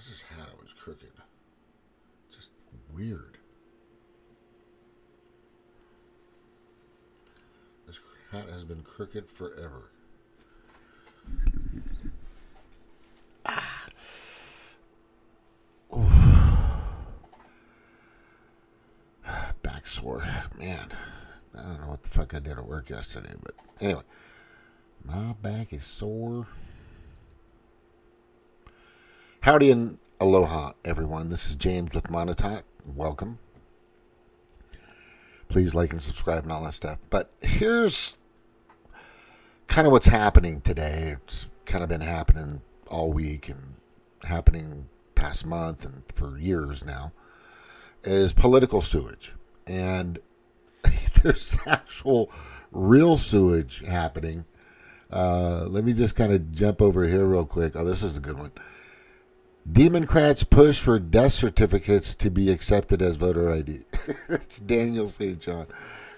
is this hat always crooked? Just weird. This hat has been crooked forever. Back sore. Man, I don't know what the fuck I did at work yesterday, but anyway. My back is sore. Howdy and aloha, everyone. This is James with Monotalk. Welcome. Please like and subscribe and all that stuff. But here's kind of what's happening today. It's kind of been happening all week and happening past month and for years now, is political sewage. And there's actual real sewage happening. Let me just kind of jump over here real quick. Oh, this is a good one. Democrats push for death certificates to be accepted as voter ID. It's Daniel St. John.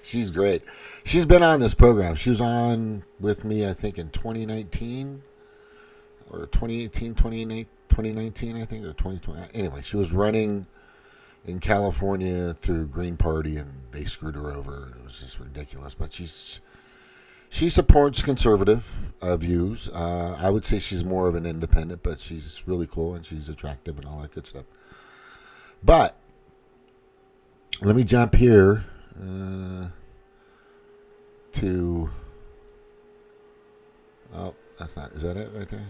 She's great. She's been on this program. She was on with me, I think, in 2019 or 2018, 2019, I think, or 2020. Anyway, she was running in California through Green Party, and they screwed her over. It was just ridiculous. But she supports conservative views. I would say she's more of an independent, but she's really cool and she's attractive and all that good stuff. But let me jump here to... Oh, that's not... Is that it right there?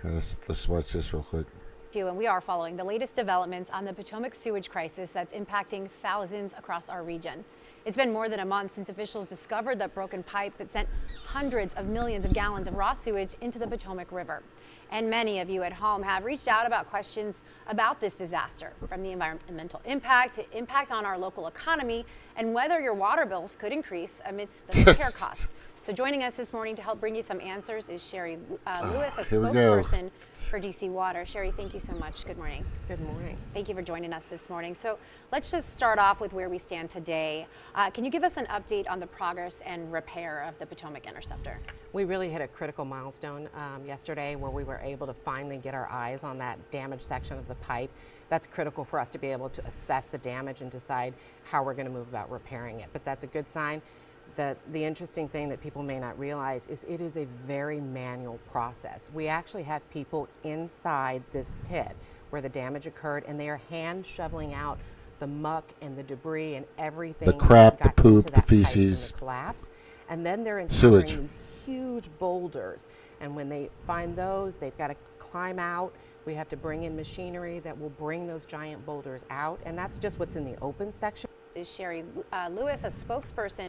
Yeah. Let's watch this real quick. And we are following the latest developments on the Potomac sewage crisis that's impacting thousands across our region. It's been more than a month since officials discovered that broken pipe that sent hundreds of millions of gallons of raw sewage into the Potomac River. And many of you at home have reached out about questions about this disaster, from the environmental impact to impact on our local economy and whether your water bills could increase amidst the repair costs. So joining us this morning to help bring you some answers is Sherry Lewis, a spokesperson for DC Water. Sherry, thank you so much. Good morning. Good morning. Thank you for joining us this morning. So let's just start off with where we stand today. Can you give us an update on the progress and repair of the Potomac Interceptor? We really hit a critical milestone yesterday where we were able to finally get our eyes on that damaged section of the pipe. That's critical for us to be able to assess the damage and decide how we're going to move about repairing it. But that's a good sign. The interesting thing that people may not realize is it is a very manual process. We actually have people inside this pit where the damage occurred, and they are hand shoveling out the muck and the debris and everything. The crap, that got the poop, into that the pipe feces. and the collapse. And then they're Sewage. encountering these huge boulders. And when they find those, they've got to climb out. We have to bring in machinery that will bring those giant boulders out. And that's just what's in the open section. Is Sherry Lewis, a spokesperson?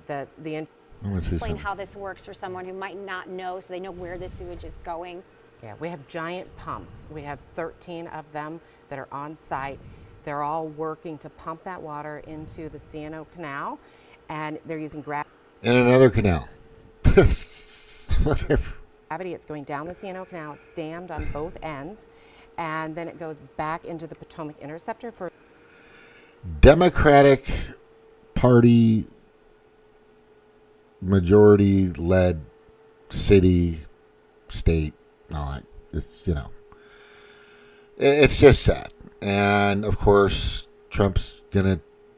Explain how this works for someone who might not know, so they know where the sewage is going. Yeah, we have giant pumps. We have 13 of them that are on site. They're all working to pump that water into the C&O Canal, and they're using gravity. And another canal. Whatever. It's going down the C&O Canal. It's dammed on both ends, and then it goes back into the Potomac Interceptor for Democratic Party majority-led city, state, all that. It's, it's just sad. And, of course, Trump's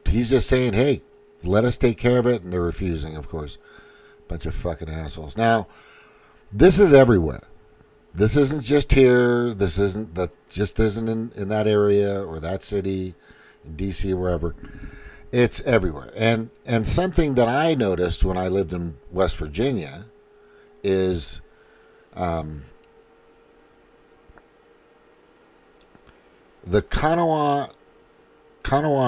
he's just saying, hey, let us take care of it, and they're refusing, of course. Bunch of fucking assholes. Now, this is everywhere. This isn't just here. This isn't in that area or that city, in D.C. or wherever. It's everywhere. And something that I noticed when I lived in West Virginia is the Kanawha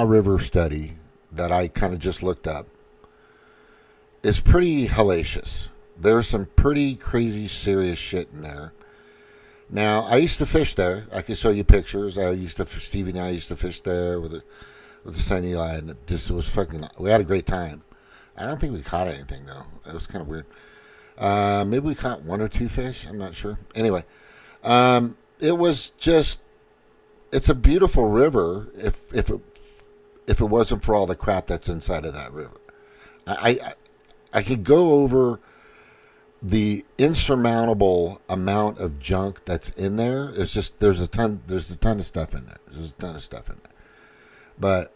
River study that I kind of just looked up is pretty hellacious. There's some pretty crazy, serious shit in there. Now, I used to fish there. I could show you pictures. Stevie and I used to fish there with the Sun Eli, and we had a great time. I don't think we caught anything, though. It was kind of weird. Maybe we caught one or two fish. I'm not sure. Anyway, it was just, it's a beautiful river if it wasn't for all the crap that's inside of that river. I could go over the insurmountable amount of junk that's in there is just there's a ton of stuff in there. There's a ton of stuff in there. But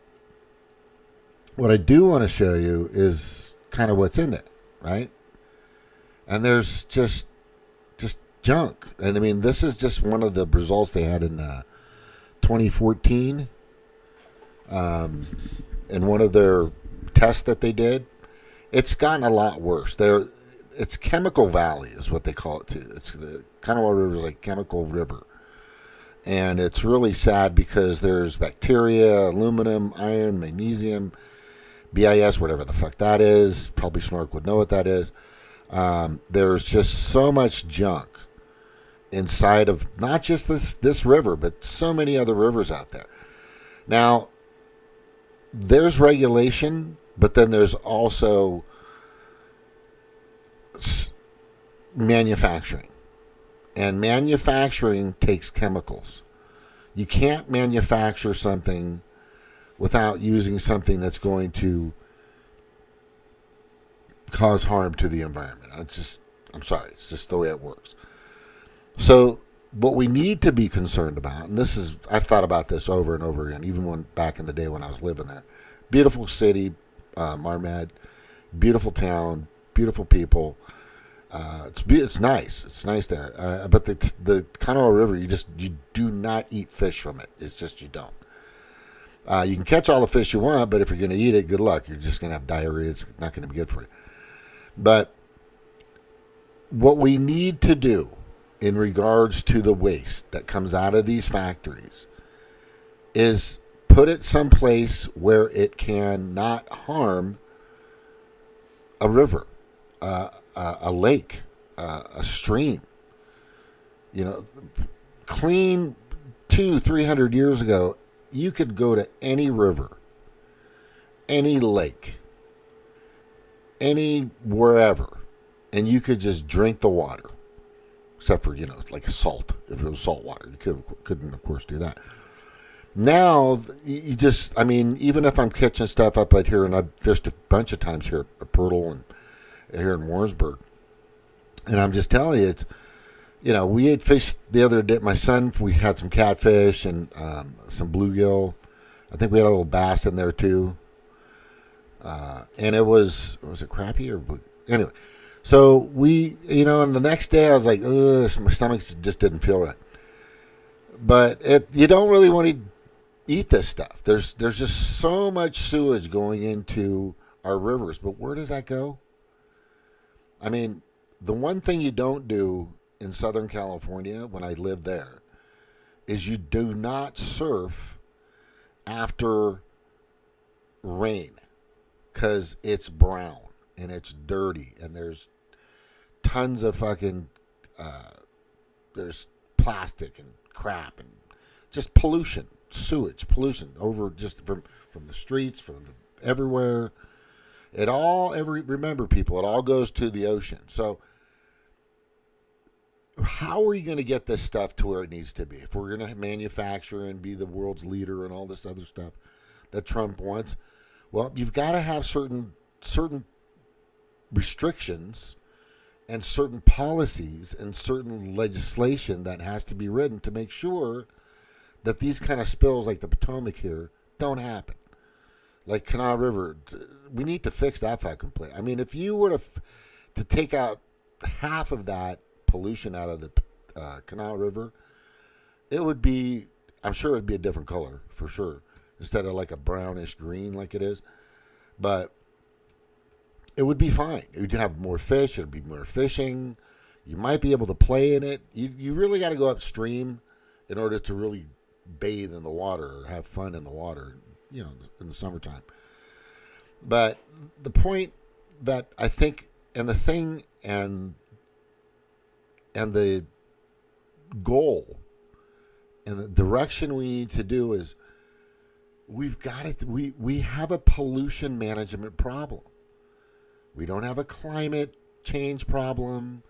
what I do want to show you is kind of what's in there, right? And there's just junk. And I mean, this is just one of the results they had in 2014 in one of their tests that they did. It's gotten a lot worse. It's Chemical Valley is what they call it too. It's the Kanawha River is like Chemical River. And it's really sad because there's bacteria, aluminum, iron, magnesium, BIS, whatever the fuck that is. Probably Snork would know what that is. There's just so much junk inside of not just this river, but so many other rivers out there. Now, there's regulation, but then there's also manufacturing. And manufacturing takes chemicals. You can't manufacture something without using something that's going to cause harm to the environment. I'm sorry, it's just the way it works. So what we need to be concerned about, and I've thought about this over and over again, even back in the day when I was living there. Beautiful city, Marmad, beautiful town, beautiful people. It's nice. It's nice there. But the Kanawha River, you do not eat fish from it. It's just you don't. You can catch all the fish you want, but if you're going to eat it, good luck. You're just going to have diarrhea. It's not going to be good for you. But what we need to do in regards to the waste that comes out of these factories is put it someplace where it can not harm a river, a lake, a stream. You know, clean 200-300 years ago, you could go to any river, any lake, any wherever, and you could just drink the water. Except for, like a salt. If it was salt water, you couldn't, of course, do that. Now, even if I'm catching stuff up right here, and I've fished a bunch of times here at Pirtle and here in Warrensburg, and I'm just telling you, it's, we ate fish the other day. My son, we had some catfish and some bluegill. I think we had a little bass in there too. And it was it crappie or blue? Anyway. So and the next day I was like, ugh, my stomach just didn't feel right. But you don't really want to eat this stuff. There's just so much sewage going into our rivers. But where does that go? I mean, the one thing you don't do in Southern California when I lived there is you do not surf after rain because it's brown and it's dirty and there's tons of fucking there's plastic and crap and just pollution, sewage pollution over just from the streets, from everywhere. Remember, people, it all goes to the ocean. So how are we going to get this stuff to where it needs to be? If we're going to manufacture and be the world's leader and all this other stuff that Trump wants, well, you've got to have certain restrictions and certain policies and certain legislation that has to be written to make sure that these kind of spills like the Potomac here don't happen. Like Kanawha River, we need to fix that fucking place. I mean, if you were to take out half of that pollution out of the Kanawha River, I'm sure it would be a different color for sure, instead of like a brownish green like it is. But it would be fine. You'd have more fish. It'd be more fishing. You might be able to play in it. You really got to go upstream in order to really bathe in the water or have fun in the water, in the summertime. But the point that I think, and the thing, and the goal, and the direction we need to do is we've got it. We have a pollution management problem. We don't have a climate change problem.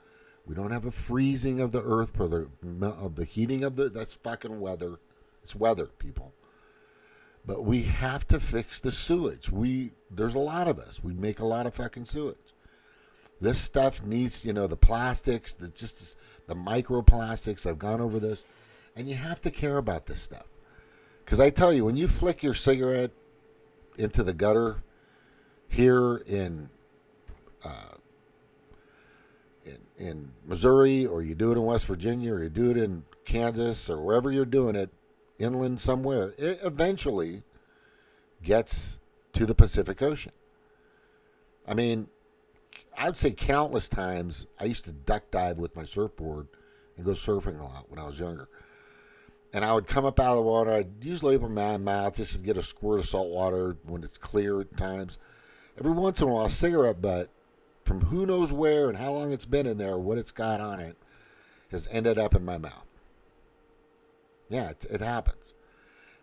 We don't have a freezing of the earth of the heating of that's fucking weather. It's weather, people. But we have to fix the sewage. There's a lot of us. We make a lot of fucking sewage. This stuff needs, the plastics, the microplastics. I've gone over this. And you have to care about this stuff. Because I tell you, when you flick your cigarette into the gutter here in Missouri, or you do it in West Virginia, or you do it in Kansas, or wherever you're doing it, inland somewhere, it eventually gets to the Pacific Ocean. I mean, I'd say countless times I used to duck dive with my surfboard and go surfing a lot when I was younger. And I would come up out of the water. I'd usually open my mouth just to get a squirt of salt water when it's clear at times. Every once in a while, a cigarette butt from who knows where and how long it's been in there, what it's got on it, has ended up in my mouth. Yeah, it happens.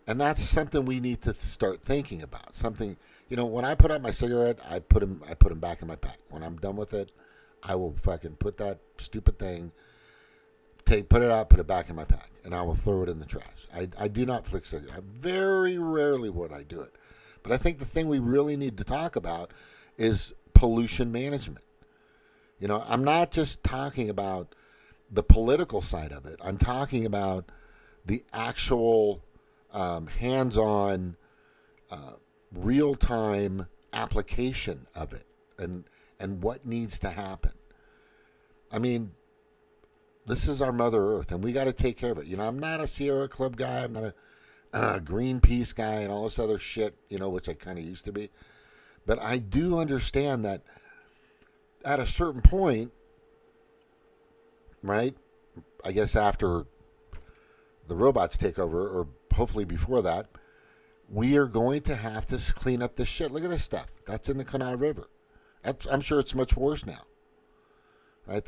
And that's something we need to start thinking about. Something, when I put out my cigarette, I put them back in my pack. When I'm done with it, I will fucking put that stupid thing, put it out, put it back in my pack, and I will throw it in the trash. I do not flick cigarettes. Very rarely would I do it. But I think the thing we really need to talk about is pollution management. I'm not just talking about the political side of it. I'm talking about the actual hands-on, real-time application of it and what needs to happen. I mean, this is our Mother Earth, and we got to take care of it. I'm not a Sierra Club guy. I'm not a Greenpeace guy and all this other shit, which I kind of used to be. But I do understand that at a certain point, right, I guess after the robots take over, or hopefully before that, we are going to have to clean up this shit. Look at this stuff. That's in the Kanawha River. I'm sure it's much worse now. Right?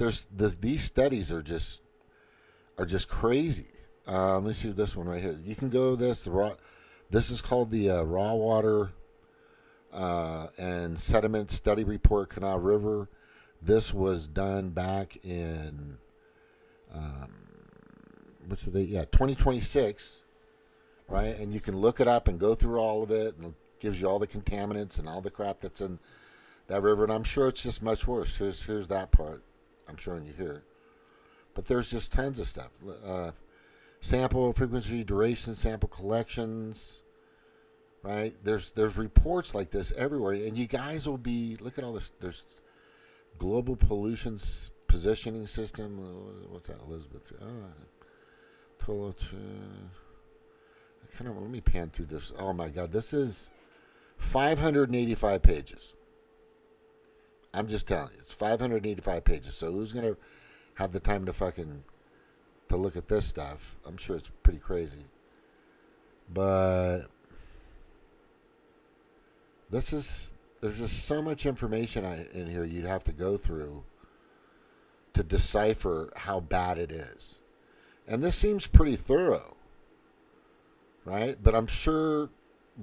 These studies are just crazy. Let me see this one right here. You can go to this. This is called the Raw Water and Sediment Study Report, Kanawha River. This was done back in 2026, right? And you can look it up and go through all of it, and it gives you all the contaminants and all the crap that's in that river. And I'm sure it's just much worse. Here's that part. I'm showing you here. But there's just tons of stuff. Sample frequency, duration, sample collections, right? There's reports like this everywhere. And you guys will be, look at all this. There's global pollution positioning system. What's that, Elizabeth? Let me pan through this. Oh my God, this is 585 pages. I'm just telling you, it's 585 pages. So who's going to have the time to look at this stuff? I'm sure it's pretty crazy. But there's just so much information in here you'd have to go through to decipher how bad it is. And this seems pretty thorough, right? But I'm sure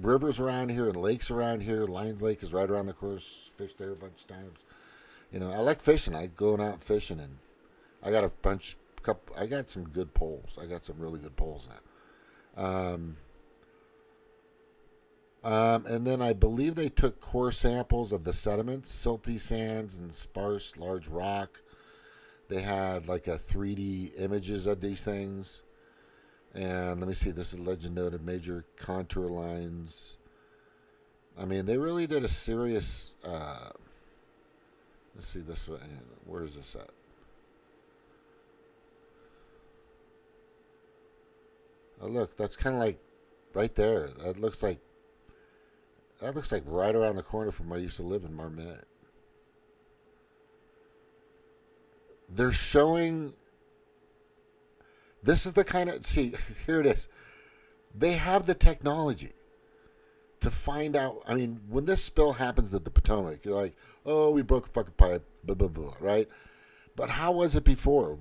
rivers around here and lakes around here. Lions Lake is right around the course. Fished there a bunch of times. I like fishing. I go out fishing, and I got I got some good poles. I got some really good poles now. And then I believe they took core samples of the sediments, silty sands, and sparse large rock. They had like a 3D images of these things. And let me see, this is legend noted major contour lines. I mean, they really did a serious, let's see this one. Where is this at? Oh, look, that's kind of like right there. That looks like right around the corner from where I used to live in Marmette. They're showing, this is the kind of, see, here it is. They have the technology to find out. I mean, when this spill happens at the Potomac, you're like, oh, we broke a fucking pipe, blah, blah, blah, right? But how was it before?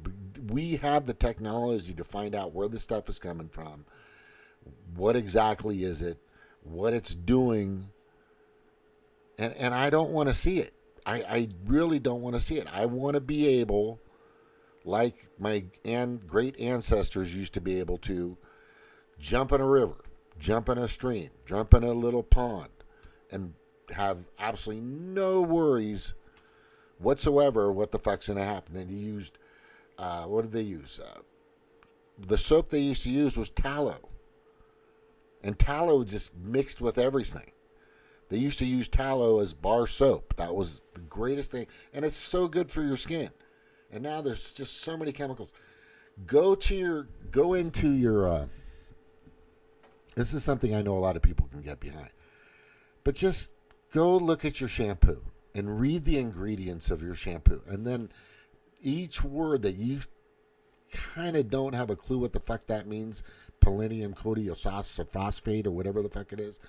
We have the technology to find out where the stuff is coming from, what exactly is it, what it's doing, and I don't want to see it. I really don't want to see it. I want to be able, like my great ancestors used to be able to, jump in a river, jump in a stream, jump in a little pond, and have absolutely no worries whatsoever what the fuck's going to happen. Then he used, what did they use? The soap they used to use was tallow. And tallow just mixed with everything. They used to use tallow as bar soap. That was the greatest thing. And it's so good for your skin. And now there's just so many chemicals. Go into your, this is something I know a lot of people can get behind. But just go look at your shampoo and read the ingredients of your shampoo. And then each word that you kind of don't have a clue what the fuck that means, polonium phosphate or whatever the fuck it is,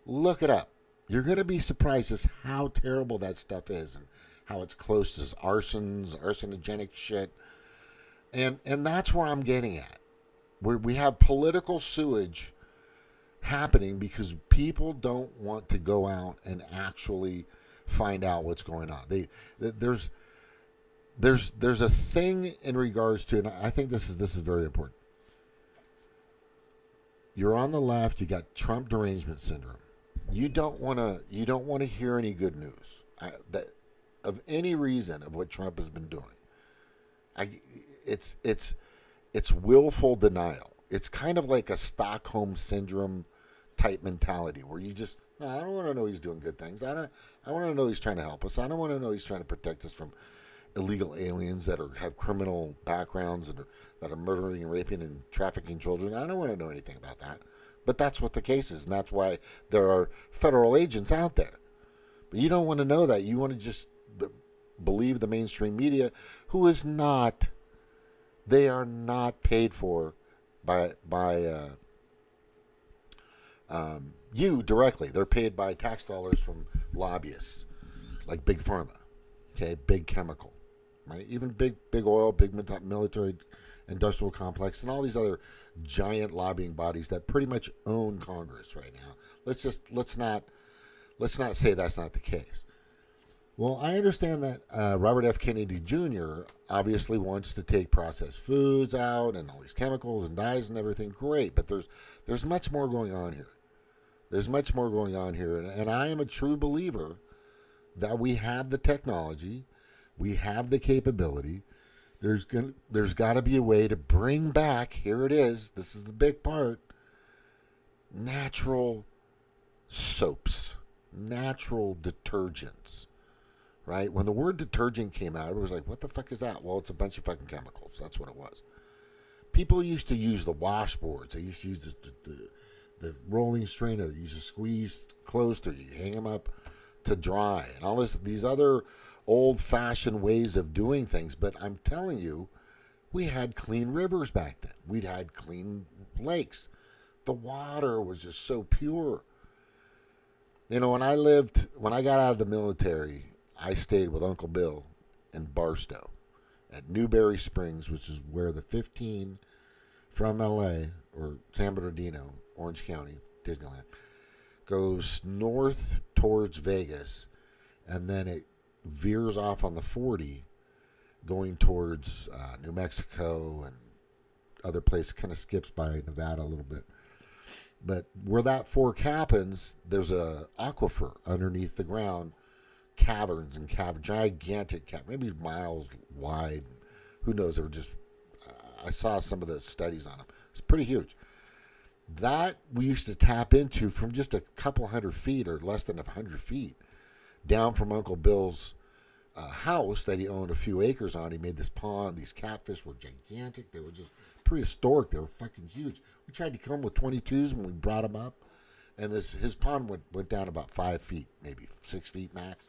look it up. You're going to be surprised as how terrible that stuff is and how it's close to arsonogenic shit. And that's where I'm getting at. Where we have political sewage happening because people don't want to go out and actually find out what's going on. There's a thing in regards to, and I think this is very important. You're on the left. You got Trump derangement syndrome. You don't want to hear any good news of any reason of what Trump has been doing. It's willful denial. It's kind of like a Stockholm syndrome type mentality where you just, no, I don't want to know he's doing good things. I want to know he's trying to help us. I don't want to know he's trying to protect us from illegal aliens that have criminal backgrounds and that are murdering and raping and trafficking children. I don't want to know anything about that. But that's what the case is, and that's why there are federal agents out there. But you don't want to know that. You want to just believe the mainstream media, who is not, they are not paid for by you directly. They're paid by tax dollars from lobbyists, like Big Pharma, okay, Big Chemical, right? Even big oil, big military industrial complex, and all these other giant lobbying bodies that pretty much own Congress right now. Let's not say that's not the case. Well, I understand that Robert F. Kennedy Jr. obviously wants to take processed foods out and all these chemicals and dyes and everything. Great, but there's much more going on here. There's much more going on here, and I am a true believer that we have the technology, we have the capability. There's got to be a way to bring back, here it is, this is the big part, natural soaps, natural detergents, right? When the word detergent came out, it was like, what the fuck is that? Well, it's a bunch of fucking chemicals. That's what it was. People used to use the washboards. They used to use the rolling strainer. They used to squeeze clothes through. You hang them up to dry and all these other old-fashioned ways of doing things. But I'm telling you, we had clean rivers back then. We'd had clean lakes. The water was just so pure. You know, when I got out of the military, I stayed with Uncle Bill in Barstow at Newberry Springs, which is where the 15 from LA or San Bernardino, Orange County, Disneyland, goes north towards Vegas, and then it veers off on the 40 going towards New Mexico and other places, kind of skips by Nevada a little bit. But where that fork happens, there's a aquifer underneath the ground, caverns and gigantic maybe miles wide. Who knows? They were just, I saw some of the studies on them. It's pretty huge. That we used to tap into from just a couple hundred feet or less than 100 feet down from Uncle Bill's house that he owned a few acres on. He made this pond. These catfish were gigantic. They were just prehistoric. They were fucking huge. We tried to kill them with 22s when we brought them up, and his pond went down about 5 feet, maybe 6 feet max.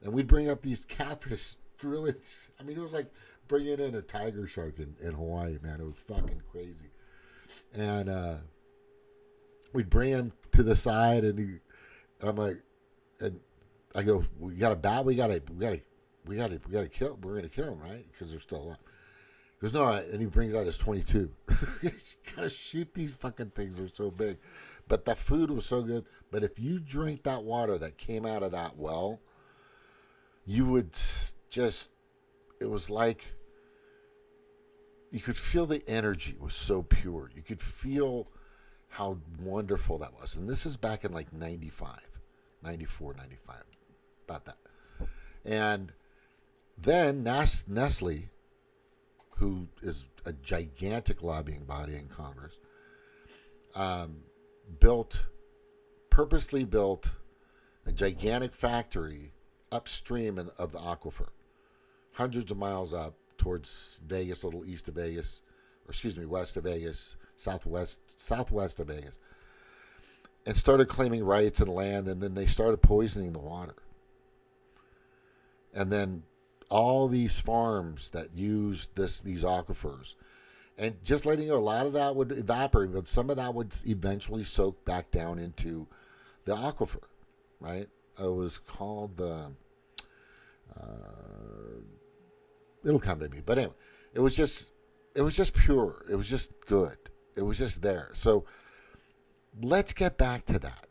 And we'd bring up these catfish. Really, I mean, it was like bringing in a tiger shark in Hawaii, man. It was fucking crazy. And we'd bring him to the side, and I'm like, and I go, we got a bat. We gotta kill. We're gonna kill him, right? Because they're still alive. He goes, no, and he brings out his 22. He's gotta shoot these fucking things. They're so big, but the food was so good. But if you drink that water that came out of that well, you would just, it was like you could feel the energy was so pure. You could feel how wonderful that was. And this is back in like 94, 95, about that. And Then Nestle, who is a gigantic lobbying body in Congress, purposely built a gigantic factory upstream of the aquifer, hundreds of miles up towards Vegas, a little east of Vegas, west of Vegas, southwest of Vegas, and started claiming rights and land, and then they started poisoning the water. And then all these farms that used these aquifers, and just letting you know, a lot of that would evaporate, but some of that would eventually soak back down into the aquifer, right? It was called the, it'll come to me. But anyway, it was just pure. It was just good. It was just there. So let's get back to that.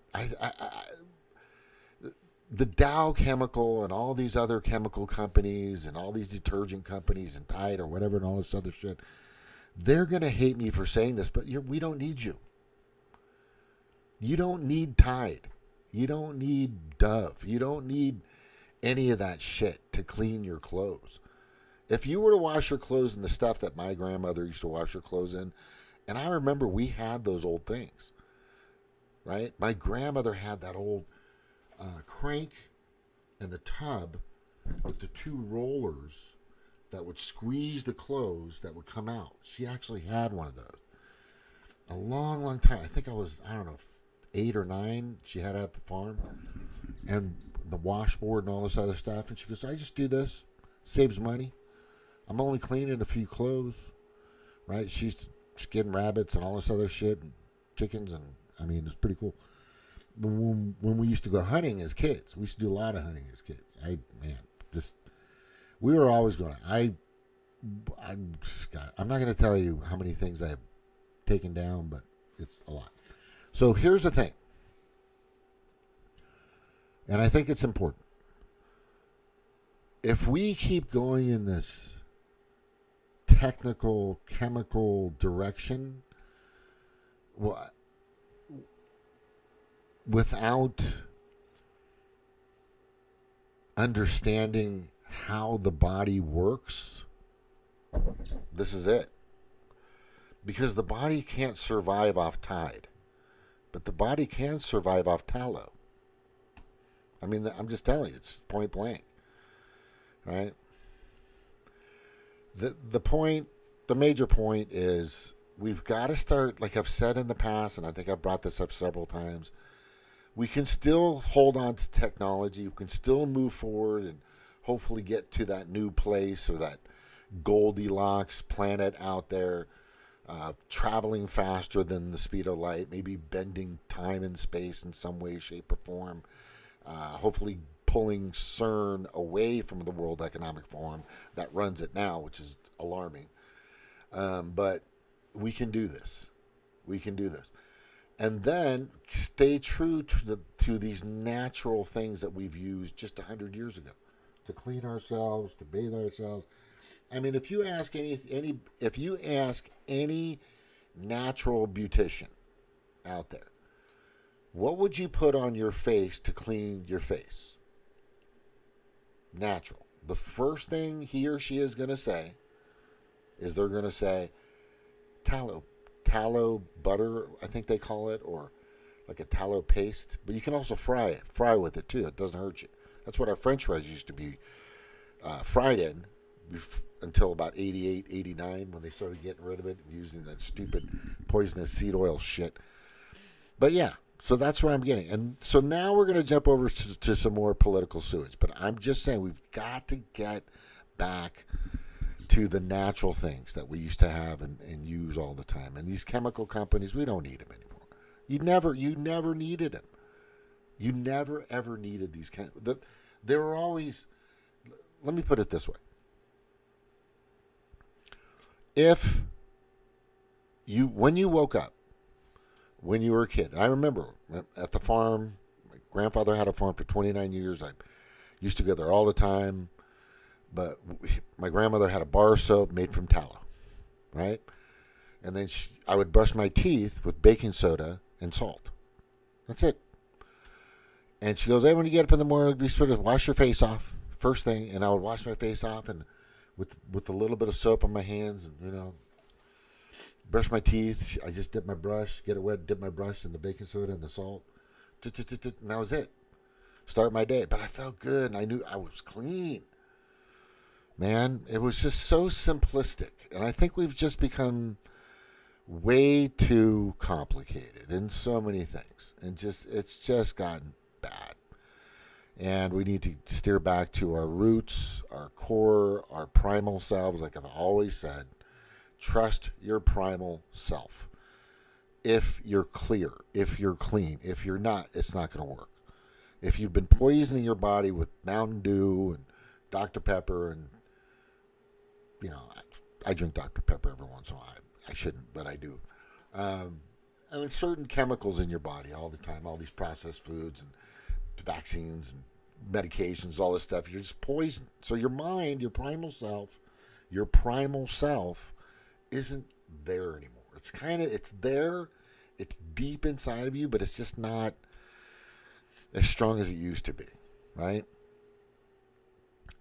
The Dow Chemical and all these other chemical companies and all these detergent companies and Tide or whatever and all this other shit, they're going to hate me for saying this, but we don't need you. You don't need Tide. You don't need Dove. You don't need any of that shit to clean your clothes. If you were to wash your clothes in the stuff that my grandmother used to wash her clothes in, and I remember we had those old things, right? My grandmother had that old crank and the tub with the two rollers that would squeeze the clothes that would come out. She actually had one of those. A long, long time. I think I don't know, 8 or 9. She had it at the farm. And the washboard and all this other stuff. And she goes, I just do this. Saves money. I'm only cleaning a few clothes. Right? She's skinning rabbits and all this other shit. And chickens. And, I mean, it's pretty cool. When we used to go hunting as kids. We used to do a lot of hunting as kids. We were always going. I'm not going to tell you how many things I have taken down, but it's a lot. So here's the thing, and I think it's important. If we keep going in this technical, chemical direction, without understanding how the body works, this is it. Because the body can't survive off Tide, but the body can survive off tallow. I mean, I'm just telling you, it's point blank, right? The major point is we've got to start, like I've said in the past, and I think I've brought this up several times, we can still hold on to technology, we can still move forward and hopefully get to that new place or that Goldilocks planet out there, traveling faster than the speed of light, maybe bending time and space in some way, shape, or form, hopefully pulling CERN away from the World Economic Forum that runs it now, which is alarming. But we can do this. We can do this. And then stay true to these natural things that we've used just 100 years ago to clean ourselves, to bathe ourselves. I mean, if you ask any natural beautician out there, what would you put on your face to clean your face? Natural. The first thing he or she is going to say is they're going to say tallow butter, I think they call it, or like a tallow paste. But you can also fry with it too. It doesn't hurt you. That's what our French fries used to be fried in until about 88, 89 when they started getting rid of it and using that stupid poisonous seed oil shit. But yeah, so that's where I'm getting. And so now we're going to jump over to some more political sewage. But I'm just saying we've got to get back to the natural things that we used to have and use all the time. And these chemical companies, we don't need them anymore. You never needed them. You never, ever needed these they were always, let me put it this way. When you woke up, when you were a kid, I remember at the farm, my grandfather had a farm for 29 years. I used to go there all the time, but my grandmother had a bar of soap made from tallow, right? And then I would brush my teeth with baking soda and salt. That's it. And she goes, hey, when you get up in the morning, be sure to wash your face off. first thing, and I would wash my face off and with a little bit of soap on my hands, and brush my teeth. I just dip my brush, get it wet, dip my brush in the baking soda and the salt, and that was it. Start my day. But I felt good, and I knew I was clean. Man, it was just so simplistic, and I think we've just become way too complicated in so many things, and it's just gotten bad. And we need to steer back to our roots, our core, our primal selves. Like I've always said, trust your primal self. If you're clear, if you're clean, if you're not, it's not going to work. If you've been poisoning your body with Mountain Dew and Dr. Pepper, and I drink Dr. Pepper every once in a while. I shouldn't, but I do. Certain chemicals in your body all the time, all these processed foods and vaccines and medications, all this stuff, you're just poisoned. So your mind, your primal self isn't there anymore. It's there, it's deep inside of you, but it's just not as strong as it used to be, right?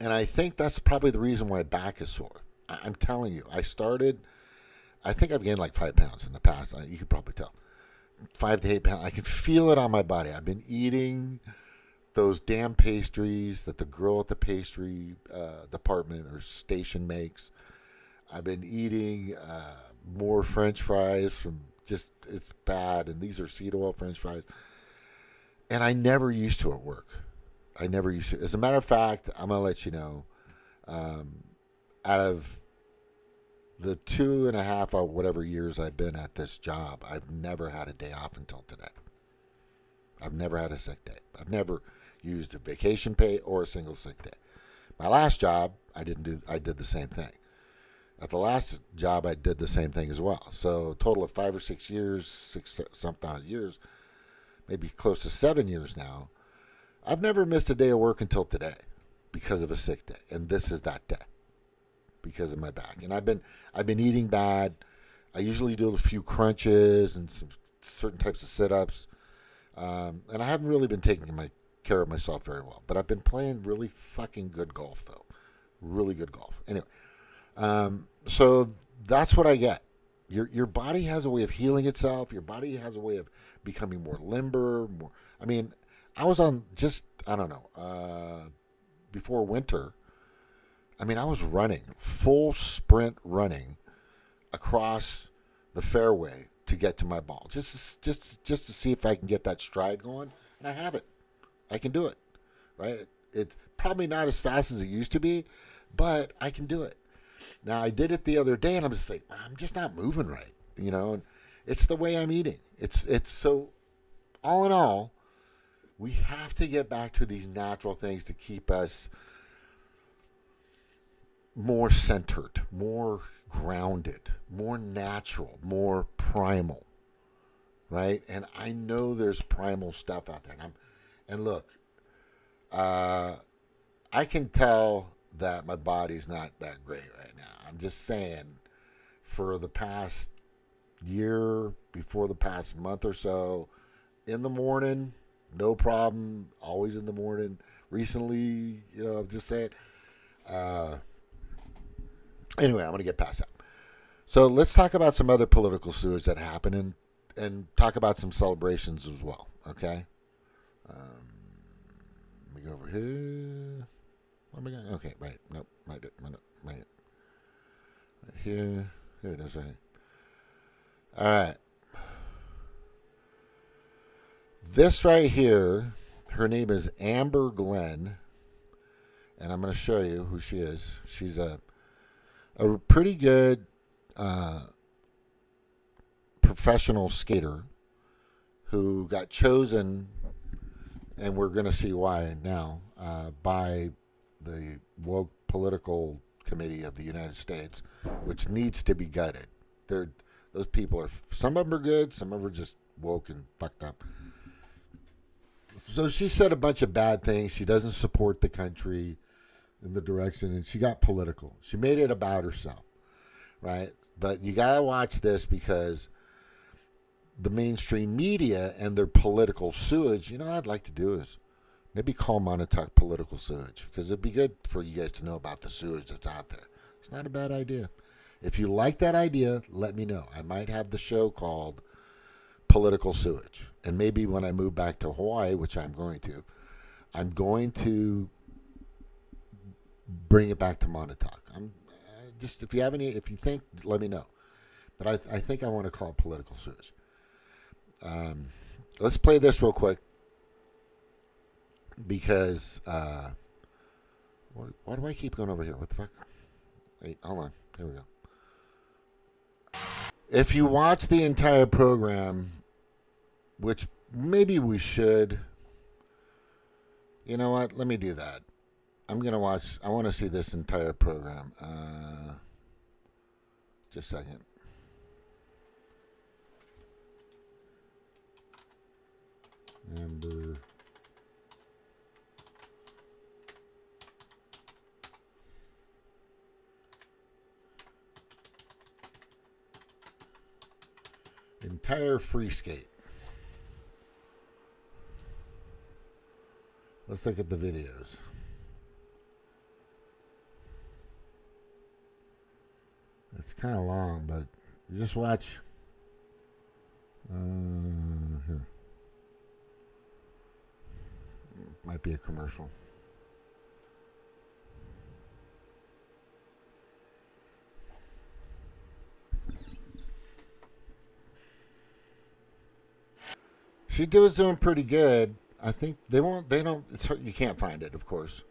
And I think that's probably the reason why back is sore. I'm telling you, I think I've gained like 5 pounds in the past. You could probably tell. 5 to 8 pounds. I can feel it on my body. I've been eating those damn pastries that the girl at the pastry department or station makes. I've been eating more French fries from it's bad. And these are seed oil French fries. And I never used to at work. I never used to. As a matter of fact, I'm going to let you know, out of the 2.5 or whatever years I've been at this job, I've never had a day off until today. I've never had a sick day. I've never used a vacation pay or a single sick day. My last job, I did the same thing. At the last job, I did the same thing as well. So a total of 5 or 6 years, something years, maybe close to 7 years now. I've never missed a day of work until today because of a sick day, and this is that day because of my back. And I've been eating bad. I usually do a few crunches and some certain types of sit-ups, and I haven't really been taking care of myself very well. But I've been playing really fucking good golf, though, really good golf. Anyway, so that's what I get. Your body has a way of healing itself. Your body has a way of becoming more limber. I was on before winter. I was running, full sprint running across the fairway to get to my ball, just to see if I can get that stride going, and I have it. I can do it, right? It's probably not as fast as it used to be, but I can do it. Now, I did it the other day, and I'm just like, I'm just not moving right, and it's the way I'm eating. It's so, all in all, we have to get back to these natural things to keep us more centered, more grounded, more natural, more primal, right? And I know there's primal stuff out there. And look, I can tell that my body's not that great right now. I'm just saying, for the past year, before the past month or so, in the morning, no problem, always in the morning. Recently, I'm just saying. Anyway, I'm going to get past that. So let's talk about some other political sewage that happened and talk about some celebrations as well, okay? Let me go over here. What am I going? Okay, right. Nope. Right here. Here it is, right. All right. This right here, her name is Amber Glenn, and I'm going to show you who she is. She's a pretty good professional skater who got chosen, and we're going to see why now, by the woke political committee of the United States, which needs to be gutted. Those people are, some of them are good, some of them are just woke and fucked up. So she said a bunch of bad things. She doesn't support the country in the direction, and she got political. She made it about herself, right? But you got to watch this, because the mainstream media and their political sewage, I'd like to do is maybe call Montauk political sewage, because it'd be good for you guys to know about the sewage that's out there. It's not a bad idea. If you like that idea, let me know. I might have the show called Political Sewage. And maybe when I move back to Hawaii, which I'm going to bring it back to Montauk. Just if you think, let me know. But I think I want to call it Political Sewage. Let's play this real quick, because why do I keep going over here? What the fuck? Wait, hold on. Here we go. If you watch the entire program, which maybe we should, you know what? Let me do that. I'm going to watch. I want to see this entire program. Just a second. Amber. Entire free skate. Let's look at the videos. It's kind of long, but you just watch. Here. Might be a commercial. She was doing pretty good. I think they don't, it's hard, you can't find it, of course.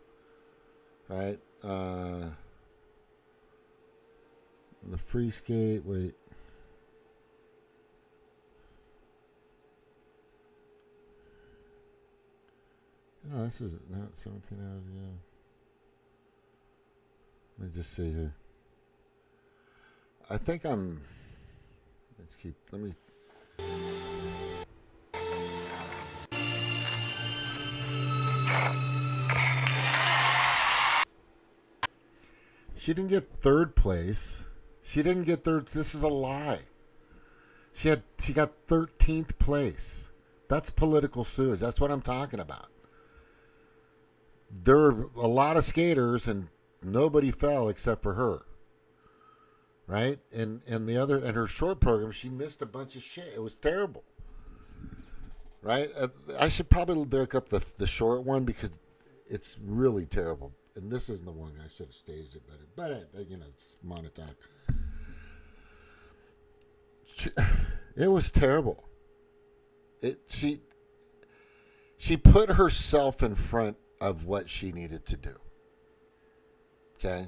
Right? The free skate, wait. No, this is not 17 hours ago. Let me just see here. I think let me. She didn't get third place. She didn't get third. This is a lie. She got 13th place. That's political sewage. That's what I'm talking about. There were a lot of skaters and nobody fell except for her. Right? And her short program, she missed a bunch of shit. It was terrible. Right? I should probably look up the short one, because it's really terrible. And this isn't the one. I should have staged it better. But, it's Montauk. It was terrible. She put herself in front of what she needed to do. Okay?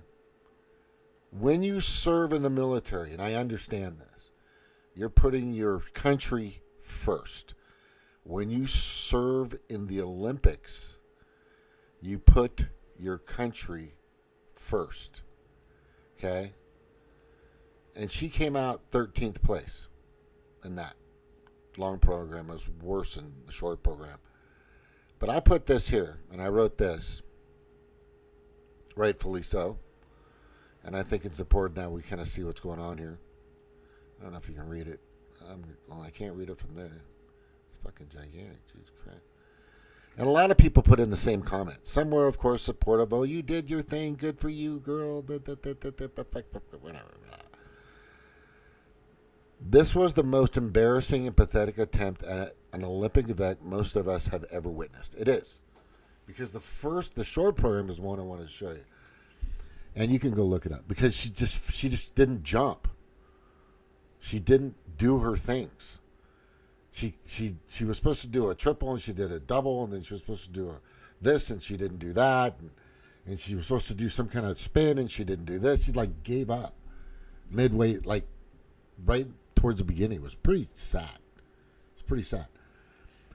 When you serve in the military, and I understand this, you're putting your country first. When you serve in the Olympics, you put your country first. Okay? And she came out 13th place in that long program. It was worse than the short program. But I put this here, and I wrote this, rightfully so. And I think it's important now we kind of see what's going on here. I don't know if you can read it. I can't read it from there. It's fucking gigantic. Jesus Christ. And a lot of people put in the same comments. Some were, of course, supportive. Oh, you did your thing. Good for you, girl. Whatever. This was the most embarrassing and pathetic attempt at an Olympic event most of us have ever witnessed. It is. Because the short program is one I wanted to show you. And you can go look it up. Because she just didn't jump. She didn't do her things. She was supposed to do a triple, and she did a double, and then she was supposed to do this, and she didn't do that, and she was supposed to do some kind of spin, and she didn't do this. She gave up midway, right towards the beginning. It was pretty sad. It's pretty sad.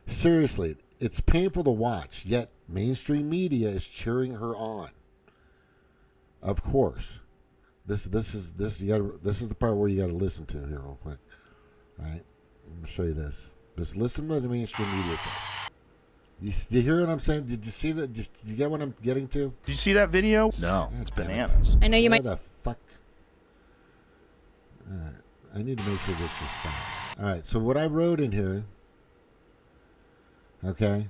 Seriously, it's painful to watch. Yet mainstream media is cheering her on. Of course, this is the part where you got to listen to here real quick, right? I'm going to show you this. Just listen to the mainstream media stuff. You hear what I'm saying? Did you see that? Did you get what I'm getting to? Did you see that video? No. That's bananas. I know you might. What the fuck? All right. I need to make sure this just stops. All right. So what I wrote in here, okay,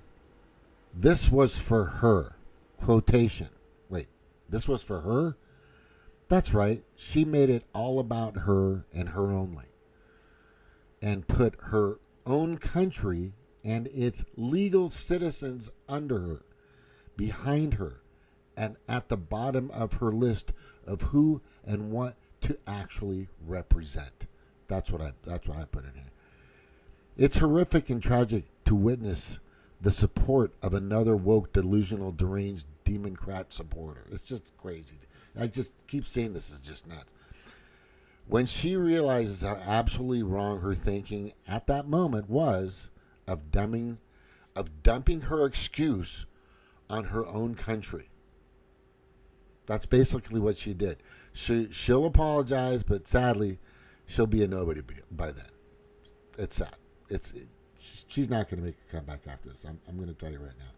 This was for her. Quotation. Wait, this was for her? That's right. She made it all about her and her only. And put her own country and its legal citizens under her, behind her, and at the bottom of her list of who and what to actually represent. That's what I put in here. It's horrific and tragic to witness the support of another woke, delusional, deranged Democrat supporter. It's just crazy. I just keep saying this is just nuts. When she realizes how absolutely wrong her thinking at that moment was of dumping her excuse on her own country. That's basically what she did. She'll apologize, but sadly, she'll be a nobody by then. It's sad. She's not going to make a comeback after this. I'm going to tell you right now.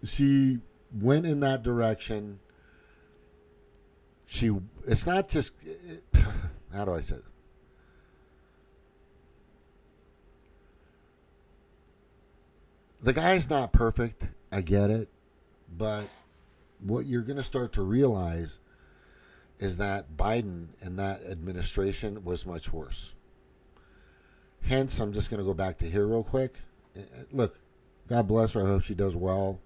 She went in that direction. It's not just, how do I say it? The guy's not perfect. I get it. But what you're going to start to realize is that Biden and that administration was much worse. Hence, I'm just going to go back to here real quick. Look, God bless her. I hope she does well.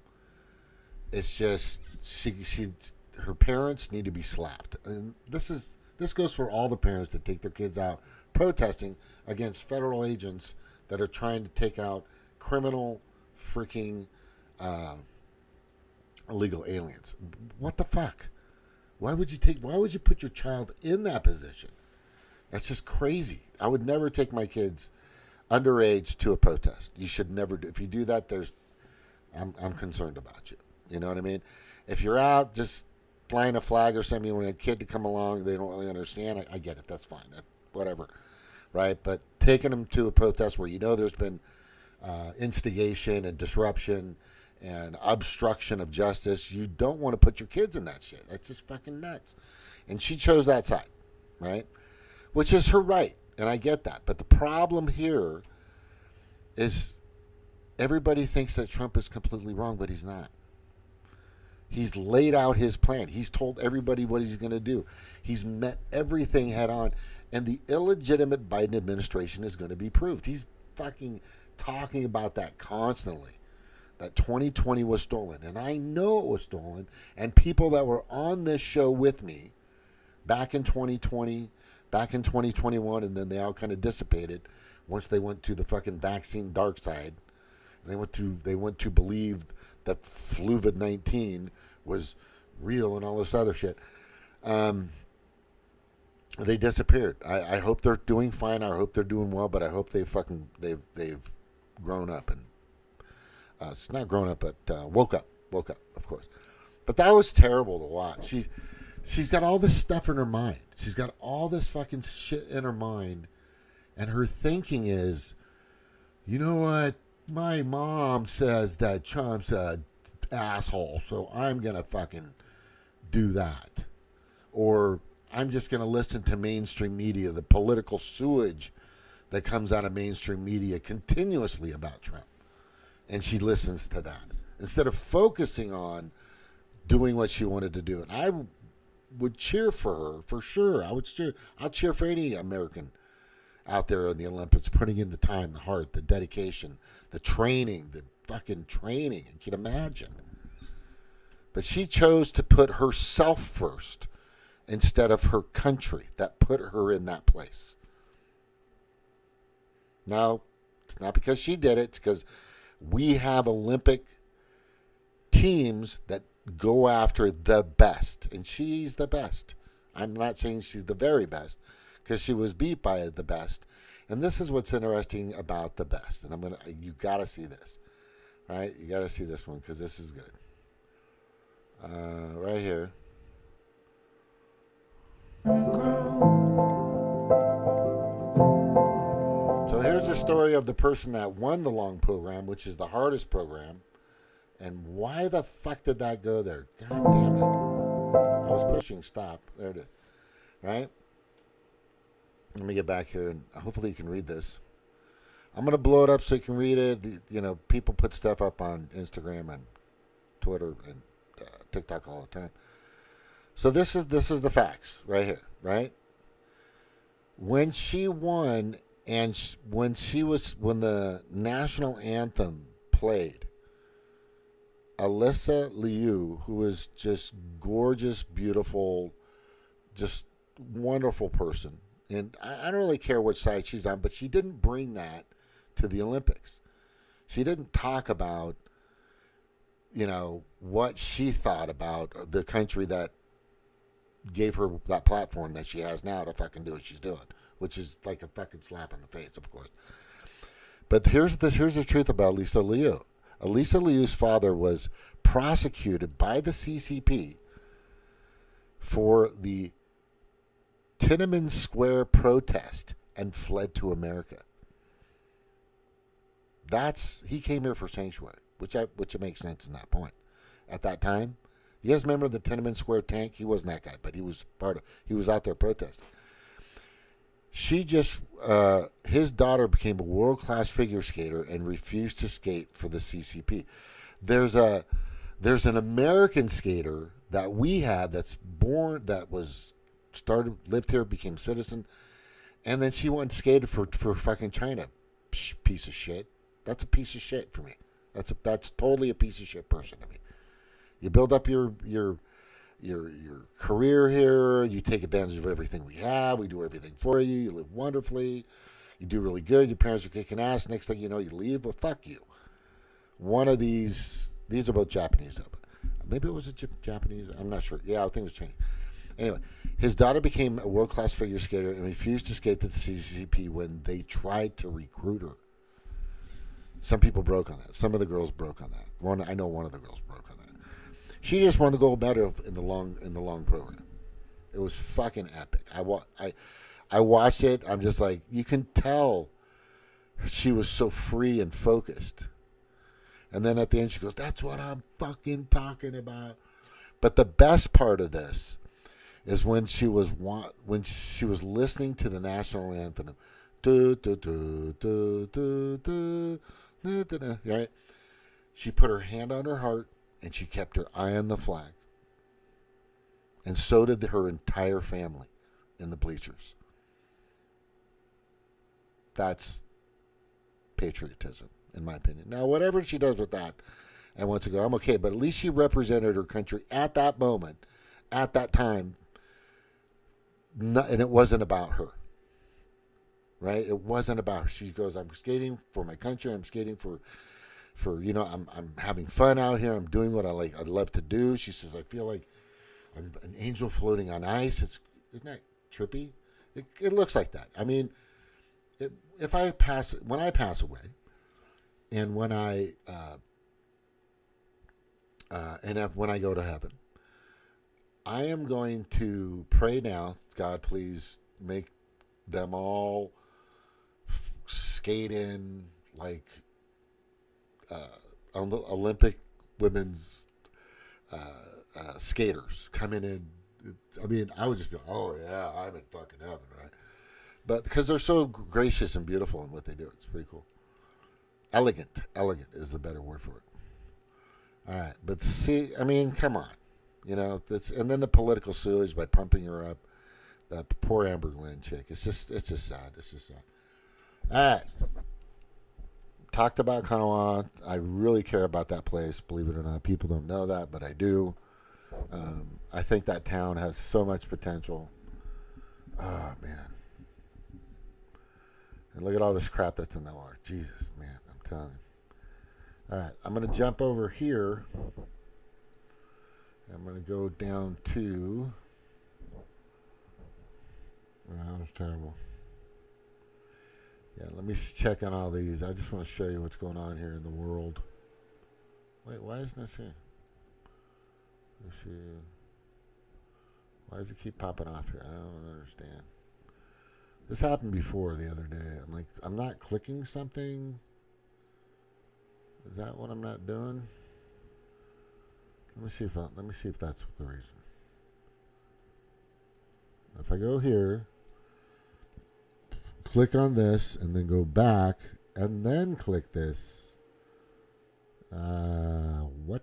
It's just her parents need to be slapped. And this goes for all the parents that take their kids out protesting against federal agents that are trying to take out criminal freaking illegal aliens. What the fuck? Why would you put your child in that position? That's just crazy. I would never take my kids underage to a protest. You should never do. If you do that, I'm concerned about you. You know what I mean? If you're out just flying a flag or something, when a kid to come along, they don't really understand. I get it. That's fine. Whatever, right? But taking them to a protest where you know there's been instigation and disruption and obstruction of justice, you don't want to put your kids in that shit. That's just fucking nuts. And she chose that side, right? Which is her right, and I get that. But the problem here is everybody thinks that Trump is completely wrong, but he's not. He's laid out his plan. He's told everybody what he's going to do. He's met everything head on, and the illegitimate Biden administration is going to be proved. He's fucking talking about that constantly, that 2020 was stolen. And I know it was stolen, and people that were on this show with me back in 2020, back in 2021, and then they all kind of dissipated once they went to the fucking vaccine dark side. And they went to believe that Fluvid-19 was real and all this other shit. They disappeared. I hope they're doing fine. I hope they're doing well, but I hope they've grown up and it's not grown up, but woke up, of course. But that was terrible to watch. She's got all this stuff in her mind. She's got all this fucking shit in her mind, and her thinking is, you know what? My mom says that Trump's a asshole, so I'm gonna fucking do that. Or I'm just gonna listen to mainstream media, the political sewage that comes out of mainstream media continuously about Trump. And she listens to that instead of focusing on doing what she wanted to do. And I would cheer for her, for sure. I'll cheer for any American out there in the Olympics, putting in the time, the heart, the dedication, the training, the fucking training. You can imagine. But she chose to put herself first instead of her country. That put her in that place. Now, it's not because she did it. It's because we have Olympic teams that go after the best. And she's the best. I'm not saying she's the very best, because she was beat by the best. And this is what's interesting about the best. And you got to see this, right? You got to see this one, because this is good. Right here. So here's the story of the person that won the long program, which is the hardest program. And why the fuck did that go there? God damn it. I was pushing stop. There it is. Right? Let me get back here, and hopefully you can read this. I'm going to blow it up so you can read it. People put stuff up on Instagram and Twitter and TikTok all the time. So this is the facts right here, right? When she won and when the national anthem played, Alyssa Liu, who is just gorgeous, beautiful, just wonderful person, and I don't really care which side she's on, but she didn't bring that to the Olympics. She didn't talk about, what she thought about the country that gave her that platform that she has now to fucking do what she's doing, which is like a fucking slap in the face, of course. But here's the truth about Lisa Liu. Lisa Liu's father was prosecuted by the CCP for the Tiananmen Square protest and fled to America. He came here for sanctuary, which it makes sense in that point. At that time, you guys remember the Tiananmen Square tank? He wasn't that guy, but he was out there protesting. His daughter became a world-class figure skater and refused to skate for the CCP. There's an American skater that we had lived here, became citizen, and then she went and skated for fucking China. Piece of shit. That's a piece of shit for me. That's totally a piece of shit person to me. You build up your career here. You take advantage of everything we have. We do everything for you. You live wonderfully. You do really good. Your parents are kicking ass. Next thing you know, you leave. Well, fuck you. One of these are both Japanese, though. Maybe it was a Japanese. I'm not sure. Yeah, I think it was Chinese. Anyway, his daughter became a world-class figure skater and refused to skate the CCP when they tried to recruit her. Some people broke on that. Some of the girls broke on that. I know one of the girls broke on that. She just won the gold medal in the long program. It was fucking epic. I watched it. I'm just like, you can tell she was so free and focused. And then at the end she goes, "That's what I'm fucking talking about." But the best part of this is when she was listening to the national anthem. Do, do, do, do, do, do, do, do, do, right? She put her hand on her heart and she kept her eye on the flag. And so did her entire family in the bleachers. That's patriotism, in my opinion. Now, whatever she does with that and wants to go, I'm okay. But at least she represented her country at that moment, at that time. And it wasn't about her. Right? It wasn't about her. She goes, I'm skating for my country. I'm skating for I'm having fun out here. I'm doing what I love to do. She says, I feel like I'm an angel floating on ice. Isn't that trippy? It looks like that. I mean, when I pass away, and when when I go to heaven, I am going to pray now. God, please make them all skate in like Olympic women's skaters coming in. I mean, I would just be like, oh yeah, I'm in fucking heaven, right? But because they're so gracious and beautiful in what they do, it's pretty cool. Elegant is the better word for it. All right, but see, I mean, come on, and then the political sewage by pumping her up. That poor Amber Glenn chick. It's just sad. It's just sad. All right. Talked about Kanawha. I really care about that place, believe it or not. People don't know that, but I do. I think that town has so much potential. Oh, man. And look at all this crap that's in that water. Jesus, man, I'm telling you. All right, I'm going to jump over here. I'm going to go down to... That was terrible. Yeah, let me check on all these. I just want to show you what's going on here in the world. Wait, why isn't this here? Why does it keep popping off here? I don't understand. This happened before the other day. I'm like, I'm not clicking something. Is that what I'm not doing? Let me see if that's the reason. If I go here, click on this, and then go back, and then click this. What?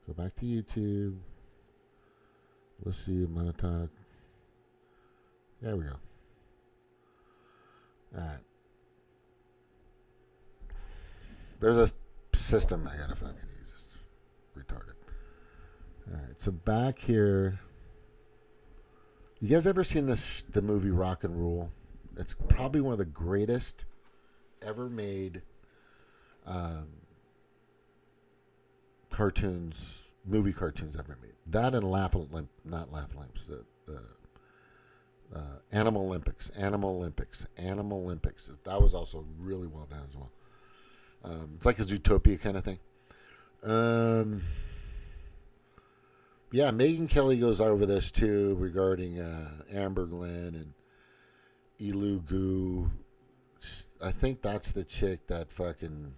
Go back to YouTube. Let's see, Montauk. There we go. All right. There's a system I gotta fucking use. It's retarded. All right, so back here. You guys ever seen the movie Rock and Roll? It's probably one of the greatest ever made movie cartoons ever made. That and Animal Olympics. That was also really well done as well. It's like a Zootopia kind of thing. Yeah, Megyn Kelly goes over this too regarding Amber Glenn and Elu Gu. I think that's the chick that fucking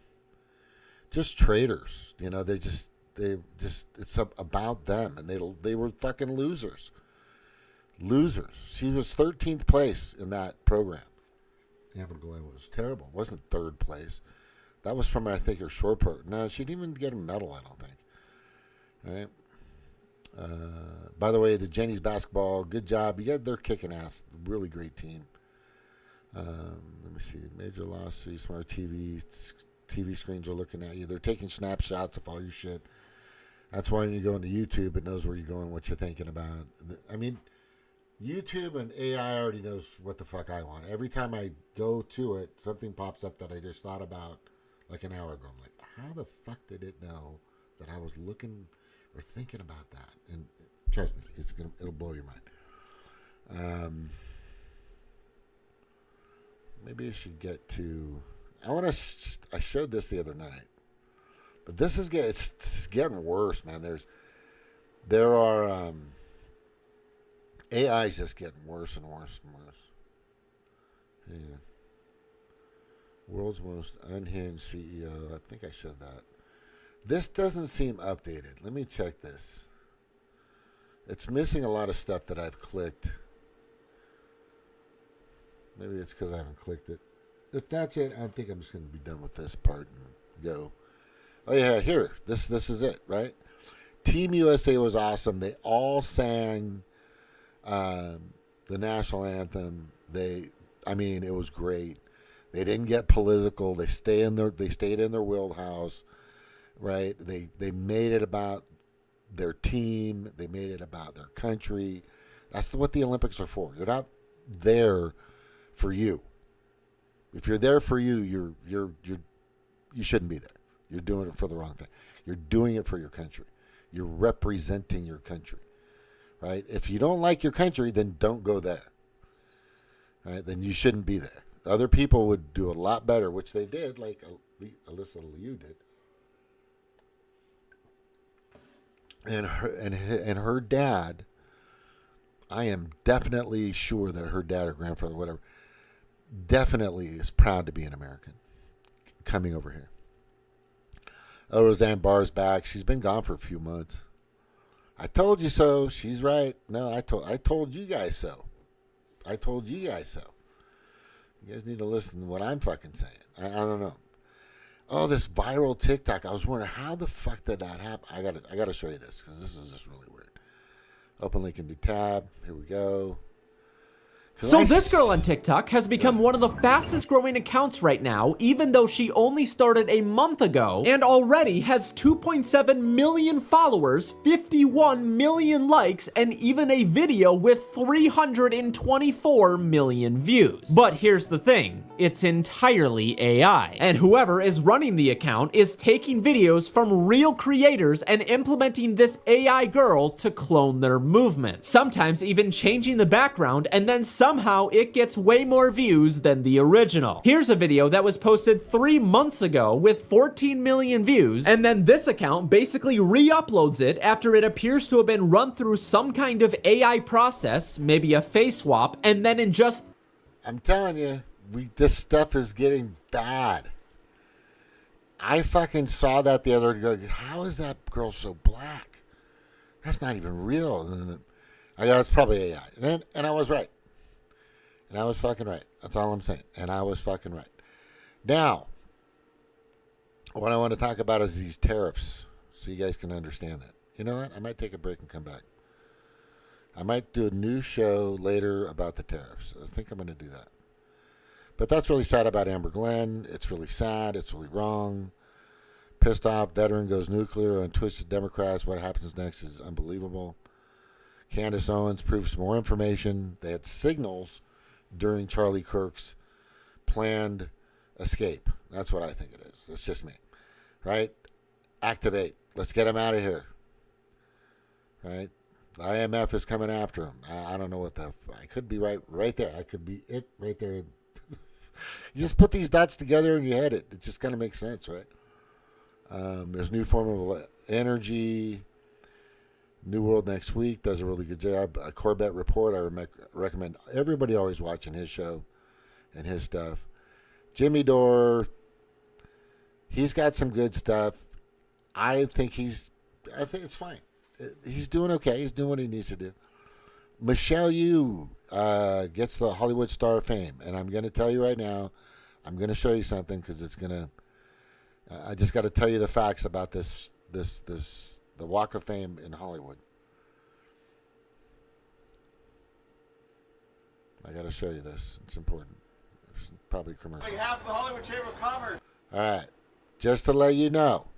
just traitors. You know, they just it's about them, and they were fucking losers. She was 13th place in that program. Amber Glenn was terrible. It wasn't third place. That was from, I think, her short program. No, she didn't even get a medal, I don't think. Right? By the way, the Jenny's basketball, good job. They're kicking ass. Really great team. Let me see. Major lawsuit, smart TV screens are looking at you. They're taking snapshots of all your shit. That's why when you go into YouTube, it knows where you're going, what you're thinking about. I mean, YouTube and AI already knows what the fuck I want. Every time I go to it, something pops up that I just thought about like an hour ago. I'm like, how the fuck did it know that I was looking or thinking about that? And trust me, it'll blow your mind. Maybe I should get to. I showed this the other night, but this is it's getting worse, man. There are AI is just getting worse and worse and worse. Yeah. World's most unhinged CEO. I think I showed that. This doesn't seem updated. Let me check this. It's missing a lot of stuff that I've clicked. Maybe it's because I haven't clicked it. If that's it, I think I'm just going to be done with this part and go. Oh, yeah, here. This is it, right? Team USA was awesome. They all sang the national anthem. It was great. They didn't get political. They stayed in their wheelhouse, right? They made it about their team. They made it about their country. That's what the Olympics are for. You're not there for you. If you're there for you, you shouldn't be there. You're doing it for the wrong thing. You're doing it for your country. You're representing your country, right? If you don't like your country, then don't go there, right? Then you shouldn't be there. Other people would do a lot better, which they did, like Alyssa Liu did. And her dad, I am definitely sure that her dad or grandfather, whatever, definitely is proud to be an American coming over here. Oh, Roseanne Barr's back. She's been gone for a few months. I told you so. She's right. No, I told you guys so. I told you guys so. You guys need to listen to what I'm fucking saying. I don't know. Oh, this viral TikTok. I was wondering how the fuck did that happen. I gotta show you this because this is just really weird. Open link into tab. Here we go. So this girl on TikTok has become one of the fastest growing accounts right now, even though she only started a month ago, and already has 2.7 million followers, 51 million likes, and even a video with 324 million views. But here's the thing, it's entirely AI, and whoever is running the account is taking videos from real creators and implementing this AI girl to clone their movements, sometimes even changing the background, and then somehow it gets way more views than the original. Here's a video that was posted 3 months ago with 14 million views, and then this account basically re-uploads it after it appears to have been run through some kind of AI process, maybe a face swap, and then in just... I'm telling you, this stuff is getting bad. I fucking saw that the other day. How is that girl so black? That's not even real. And I go, it's probably AI. And I was right. And I was fucking right. That's all I'm saying. And I was fucking right. Now, what I want to talk about is these tariffs, so you guys can understand that. You know what? I might take a break and come back. I might do a new show later about the tariffs. I think I'm going to do that. But that's really sad about Amber Glenn. It's really sad. It's really wrong. Pissed off veteran goes nuclear on twisted Democrats. What happens next is unbelievable. Candace Owens proves more information. They had signals during Charlie Kirk's planned escape. That's what I think it is. It's just me. Right? Activate. Let's get him out of here. Right? The IMF is coming after him. I don't know what the... I could be right there. I could be it right there. You just put these dots together and you hit it. It just kind of makes sense, right? There's new form of energy. New World next week does a really good job. A Corbett report. I recommend everybody always watching his show and his stuff. Jimmy Dore, he's got some good stuff. I think it's fine. He's doing okay. He's doing what he needs to do. Michelle Yu gets the Hollywood Star of Fame, and I'm going to tell you right now, I'm going to show you something because it's going to. I just got to tell you the facts about the Walk of Fame in Hollywood. I got to show you this. It's important. It's probably commercial. Like half the Hollywood Chamber of Commerce. All right, just to let you know,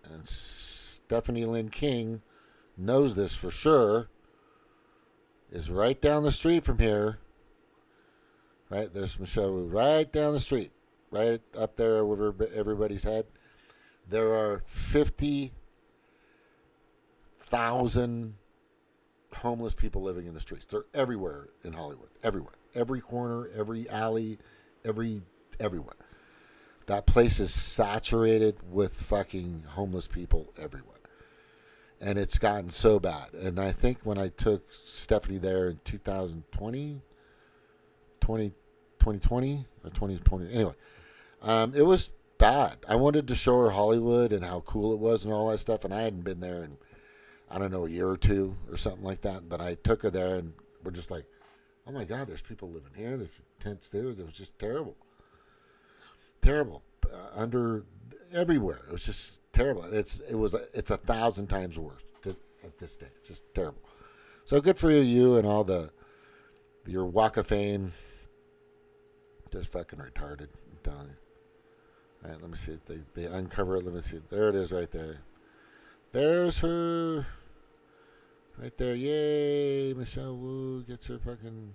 and Stephanie Lynn King knows this for sure. Is right down the street from here. Right, there's Michelle Wu right down the street, right up there over everybody's head. There are 50,000 homeless people living in the streets. They're everywhere in Hollywood, everywhere, every corner, every alley, everywhere. That place is saturated with fucking homeless people everywhere. And it's gotten so bad. And I think when I took Stephanie there in 2020 or 2020, anyway, it was bad. I wanted to show her Hollywood and how cool it was and all that stuff. And I hadn't been there in, I don't know, a year or two or something like that. But I took her there and we're just like, oh my God, there's people living here. There's tents there. It was just terrible. Terrible. Under everywhere. It was just terrible. It's 1,000 times worse at this day. It's just terrible. So good for you and all your Walk of Fame. Just fucking retarded. I'm telling you. All right, let me see it. They uncover it. Let me see it. There it is right there. There's her. Right there. Yay. Michelle Wu gets her fucking...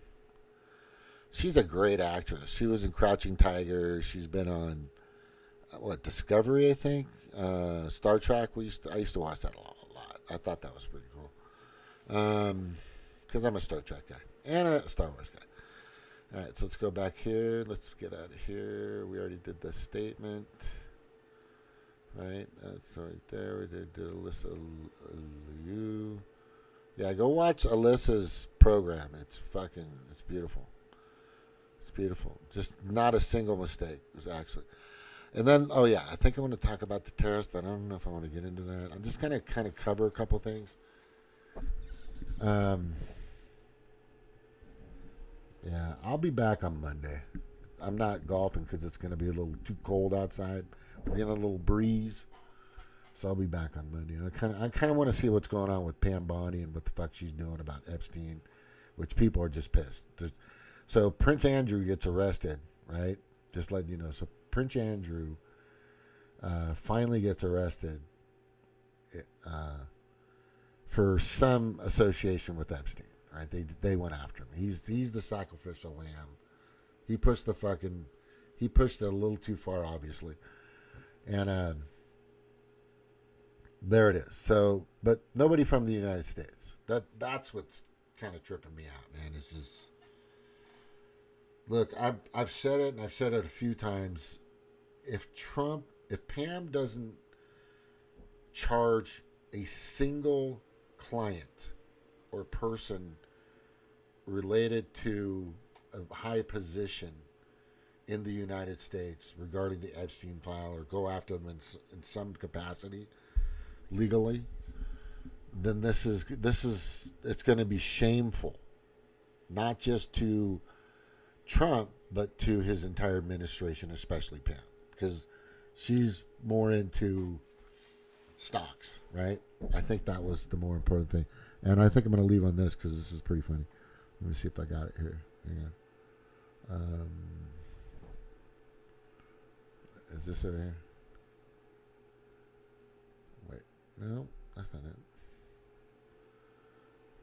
She's a great actress. She was in Crouching Tiger. She's been on, Discovery, I think? Star Trek. I used to watch that a lot. I thought that was pretty cool. Because I'm a Star Trek guy. And a Star Wars guy. All right, so let's go back here. Let's get out of here. We already did the statement. Right? That's right there. We did Alyssa Liu. Yeah, go watch Alyssa's program. It's beautiful. It's beautiful. Just not a single mistake. It was actually. And then, I think I want to talk about the terrorists, but I don't know if I want to get into that. I'm just going to kind of cover a couple things. Yeah, I'll be back on Monday. I'm not golfing because it's going to be a little too cold outside. We're getting a little breeze. So I'll be back on Monday. I kind of want to see what's going on with Pam Bondi and what the fuck she's doing about Epstein, which people are just pissed. So Prince Andrew gets arrested, right? Just letting you know. So Prince Andrew finally gets arrested for some association with Epstein, right? They went after him. He's the sacrificial lamb. He pushed it a little too far, obviously, and there it is. So, but nobody from the United States. That's what's kind of tripping me out, man. It's just. Look, I've said it, and I've said it a few times. If Pam doesn't charge a single client or person related to a high position in the United States regarding the Epstein file, or go after them in some capacity legally, then it's going to be shameful, not just to Trump, but to his entire administration, especially Pam. because she's more into stocks, right? I think that was the more important thing. And I think I'm going to leave on this because this is pretty funny. Let me see if I got it here. Hang on. Is this over here? Wait. No, that's not it.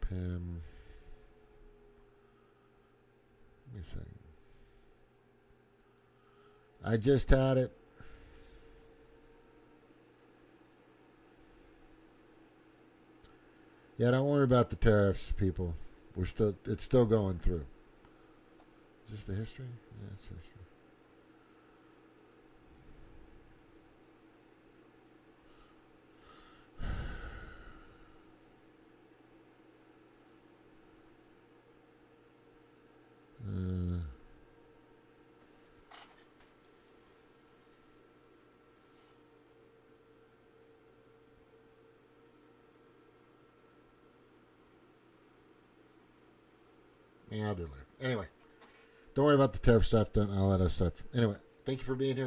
Pam. Give me a second. I just had it. Yeah, don't worry about the tariffs, people. It's still going through. Is this the history? Yeah, it's history. Yeah, I'll do it later. Anyway, don't worry about the tariff stuff. All that other stuff. Anyway, thank you for being here.